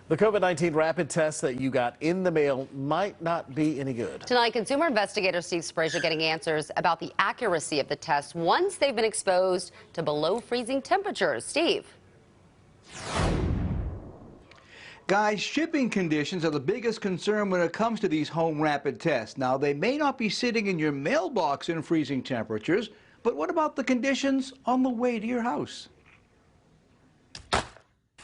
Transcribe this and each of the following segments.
The COVID-19 rapid test that you got in the mail might not be any good. Tonight, consumer investigator Steve Sprazier getting answers about the accuracy of the test once they've been exposed to below freezing temperatures. Steve. Guys, shipping conditions are the biggest concern when it comes to these home rapid tests. Now, they may not be sitting in your mailbox in freezing temperatures, but what about the conditions on the way to your house?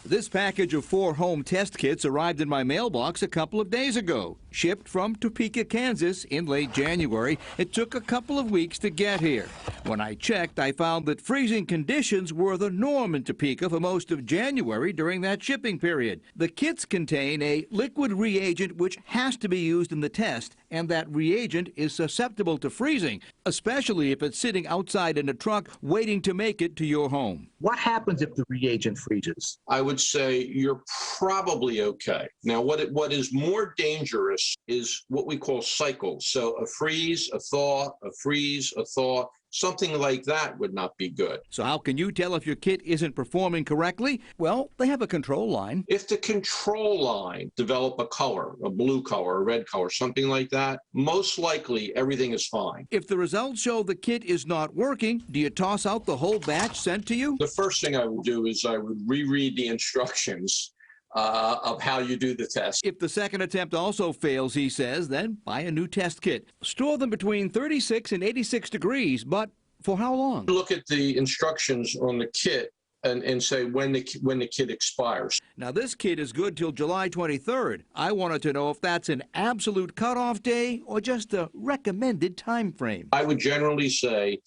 This package of 4 home test kits arrived in my mailbox a couple of days ago. Shipped from Topeka, Kansas in late January, it took a couple of weeks to get here. When I checked, I found that freezing conditions were the norm in Topeka for most of January during that shipping period. The kits contain a liquid reagent which has to be used in the test, and that reagent is susceptible to freezing, especially if it's sitting outside in a truck waiting to make it to your home. What happens if the reagent freezes? I would say you're probably okay. Now, what is more dangerous is what we call cycles. So a freeze, a thaw, a freeze, a thaw, something like that would not be good. So how can you tell if your kit isn't performing correctly? Well, they have a control line. If the control line develop a color, a blue color, a red color, something like that, most likely everything is fine. If the results show the kit is not working, do you toss out the whole batch sent to you? The first thing I would do is I would reread the instructions of how you do the test. If the second attempt also fails, he says, then buy a new test kit. Store them between 36 and 86 degrees, but for how long? Look at the instructions on the kit and say when the kit expires. Now, this kit is good till July 23rd. I wanted to know if that's an absolute cutoff day or just a recommended time frame. I would generally say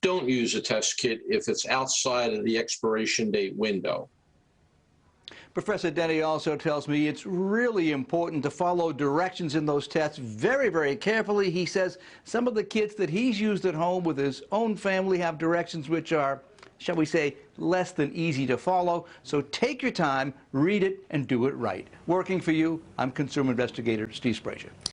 don't use a test kit if it's outside of the expiration date window. Professor Denny also tells me it's really important to follow directions in those tests very, very carefully. He says some of the kits that he's used at home with his own family have directions which are, shall we say, less than easy to follow. So take your time, read it, and do it right. Working for you, I'm consumer investigator Steve Sprazier.